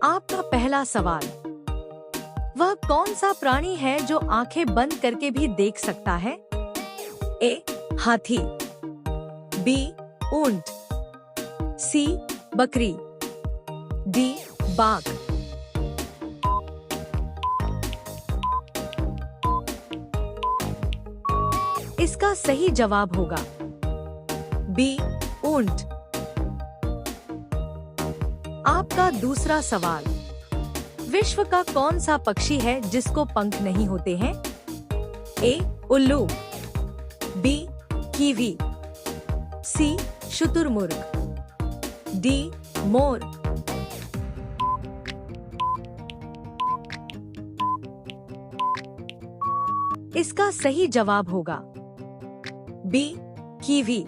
आपका पहला सवाल, वह कौन सा प्राणी है जो आंखें बंद करके भी देख सकता है? ए. हाथी, बी. ऊंट, सी. बकरी, डी. बाघ। इसका सही जवाब होगा बी. ऊंट। आपका दूसरा सवाल, विश्व का कौन सा पक्षी है जिसको पंख नहीं होते हैं? ए. उल्लू, बी. कीवी, सी. शुतुरमुर्ग, डी. मोर। इसका सही जवाब होगा बी. कीवी।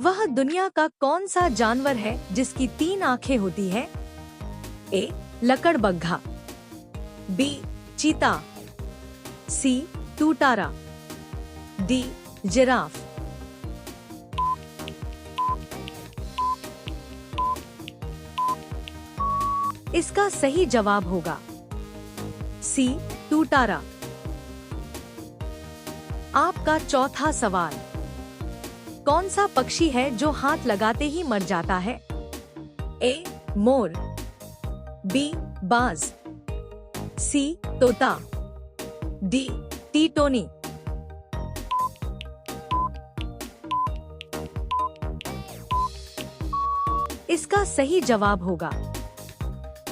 वह दुनिया का कौन सा जानवर है जिसकी 3 आंखें होती है? ए. लकड़बग्घा, बी. चीता, सी. टूटारा, डी. जिराफ। इसका सही जवाब होगा सी. टूटारा। आपका चौथा सवाल, कौन सा पक्षी है जो हाथ लगाते ही मर जाता है? ए. मोर, बी. बाज, सी. तोता, डी. टीटोनी। इसका सही जवाब होगा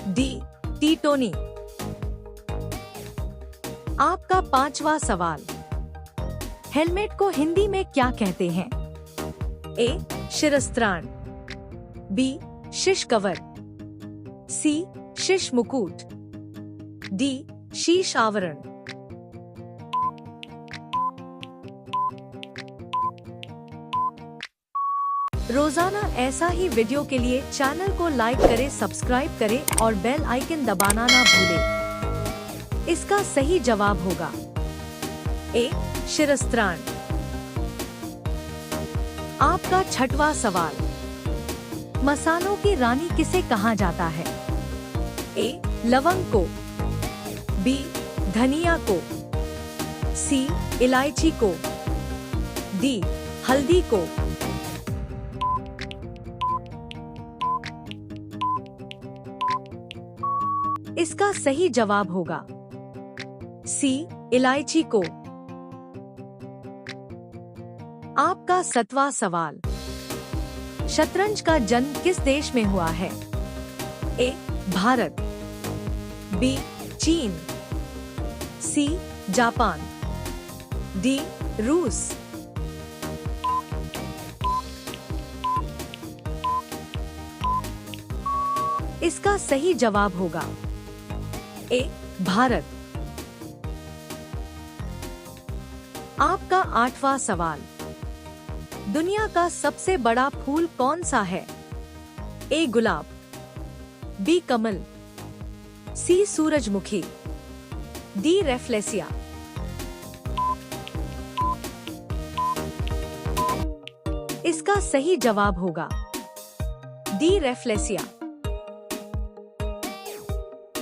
डी. टीटोनी। आपका पांचवा सवाल, हेलमेट को हिंदी में क्या कहते हैं? ए. शिरस्त्राण, बी. शिश कवर, सी. शिश मुकुट, डी. शीश आवरण। रोजाना ऐसा ही वीडियो के लिए चैनल को लाइक करें, सब्सक्राइब करें और बेल आइकन दबाना ना भूलें। इसका सही जवाब होगा ए. शिरस्त्राण। आपका छठवां सवाल, मसालों की रानी किसे कहा जाता है? ए. लवंग को, बी. धनिया को, सी. इलायची को, डी. हल्दी को। इसका सही जवाब होगा सी. इलायची को। आपका 7वां सवाल, शतरंज का जन्म किस देश में हुआ है? ए. भारत, बी. चीन, सी. Japan, D. रूस। इसका सही जवाब होगा ए. भारत। आपका 8वां सवाल, दुनिया का सबसे बड़ा फूल कौन सा है? ए. गुलाब, बी. कमल, सी. सूरजमुखी, डी. रेफ्लेसिया। इसका सही जवाब होगा डी. रेफ्लेसिया।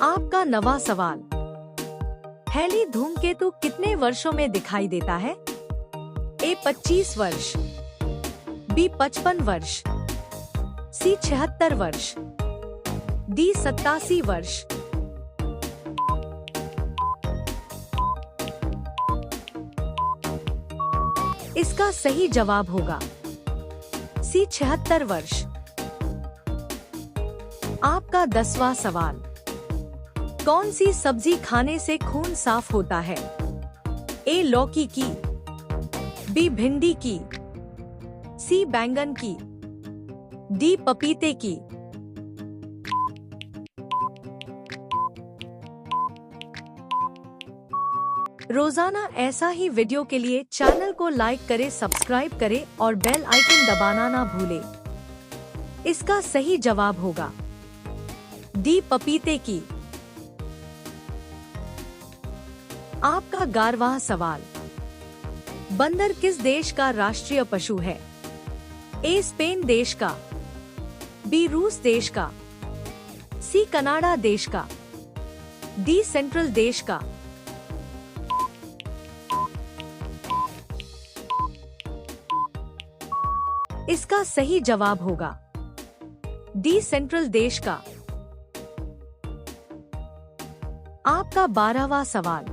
आपका 9वां सवाल, हैली धूमकेतु कितने वर्षों में दिखाई देता है? ए. 25 वर्ष, बी. 55 वर्ष, सी. 76 वर्ष, डी. 87 वर्ष। इसका सही जवाब होगा सी. 76 वर्ष। आपका 10वां सवाल, कौन सी सब्जी खाने से खून साफ होता है? ए. लौकी की, बी. भिंडी की, सी. बैंगन की, डी. पपीते की। रोजाना ऐसा ही वीडियो के लिए चैनल को लाइक करें, सब्सक्राइब करें और बेल आइकन दबाना ना भूलें। इसका सही जवाब होगा डी. पपीते की। आपका 11वां सवाल, बंदर किस देश का राष्ट्रीय पशु है? ए. स्पेन देश का, बी रूस देश का, सी कनाडा देश का, डी सेंट्रल देश का। इसका सही जवाब होगा डी सेंट्रल देश का। आपका 12वां सवाल,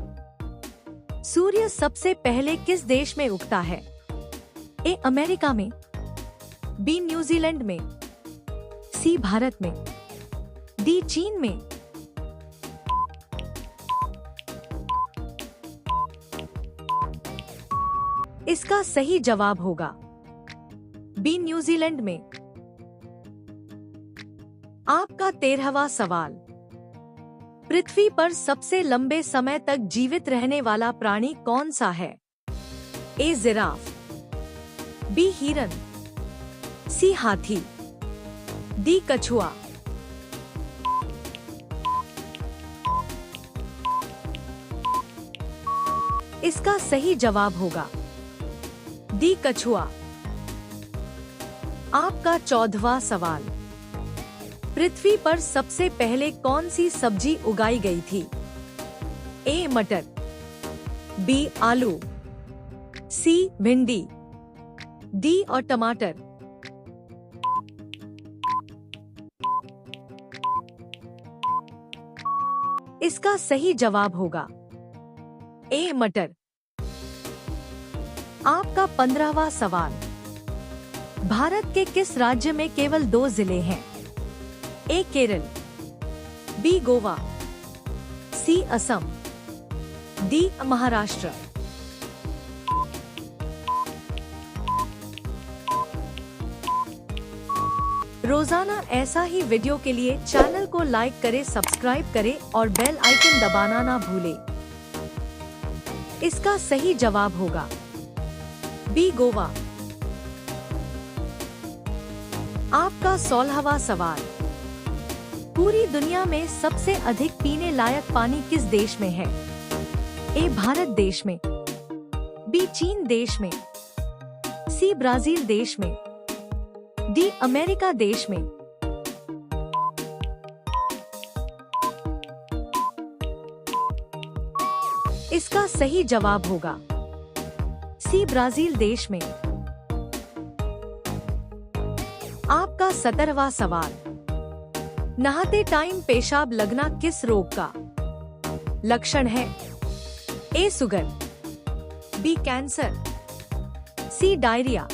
सूर्य सबसे पहले किस देश में उगता है? ए अमेरिका में, बी न्यूजीलैंड में, सी भारत में, डी चीन में। इसका सही जवाब होगा बी न्यूजीलैंड में। आपका 13वां सवाल, पृथ्वी पर सबसे लंबे समय तक जीवित रहने वाला प्राणी कौन सा है? ए जिराफ, बी हिरन, सी हाथी, डी कछुआ। इसका सही जवाब होगा डी कछुआ। आपका 14वां सवाल, पृथ्वी पर सबसे पहले कौन सी सब्जी उगाई गई थी? ए मटर, बी आलू, सी भिंडी, डी और टमाटर। इसका सही जवाब होगा ए मटर। आपका 15वां सवाल, भारत के किस राज्य में केवल 2 जिले हैं? ए केरल, बी गोवा, सी असम, डी महाराष्ट्र। रोजाना ऐसा ही वीडियो के लिए चैनल को लाइक करें, सब्सक्राइब करें और बेल आइकन दबाना ना भूलें। इसका सही जवाब होगा बी गोवा। आपका 16वां सवाल, पूरी दुनिया में सबसे अधिक पीने लायक पानी किस देश में है? ए भारत देश में, बी चीन देश में, सी ब्राजील देश में, डी अमेरिका देश में। इसका सही जवाब होगा सी ब्राजील देश में। आपका 17वां सवाल, नहाते टाइम पेशाब लगना किस रोग का लक्षण है? ए सुगर, बी कैंसर, सी डायरिया,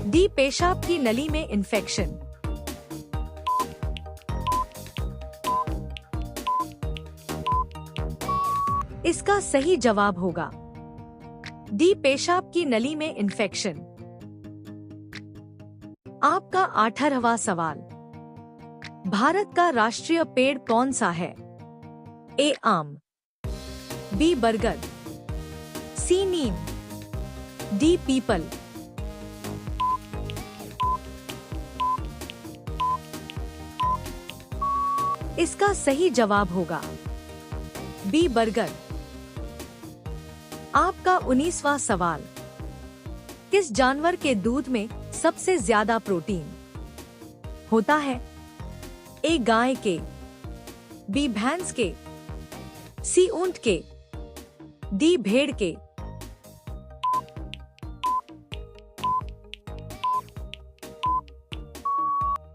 डी पेशाब की नली में इन्फेक्शन। इसका सही जवाब होगा डी पेशाब की नली में इन्फेक्शन। आपका 18वां सवाल, भारत का राष्ट्रीय पेड़ कौन सा है? ए आम, बी बरगद, सी नीम, डी पीपल। इसका सही जवाब होगा बी बरगद। आपका 19वां सवाल, किस जानवर के दूध में सबसे ज्यादा प्रोटीन होता है? ए गाय के, बी भैंस के, सी ऊंट के, डी भेड़ के।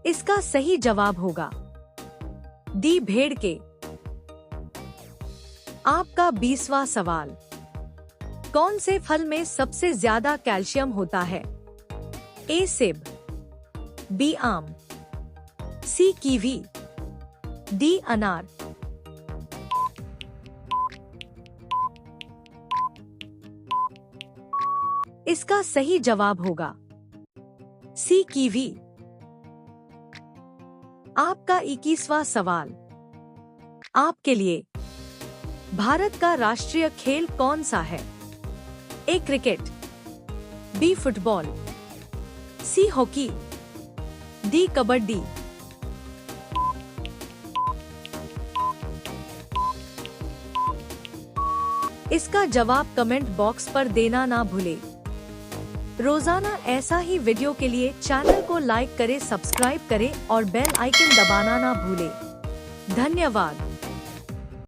इसका सही जवाब होगा डी भेड़ के। आपका 20वां सवाल, कौन से फल में सबसे ज्यादा कैल्शियम होता है? ए सेब, बी आम, सी कीवी, डी अनार। इसका सही जवाब होगा सी कीवी। आपका 21वां सवाल, आपके लिए भारत का राष्ट्रीय खेल कौन सा है? A cricket, B football, C hockey, D kabaddi. इसका जवाब कमेंट बॉक्स पर देना ना भूले। रोजाना ऐसा ही वीडियो के लिए चैनल को लाइक करें, सब्सक्राइब करें और बेल आइकन दबाना ना भूलें। धन्यवाद।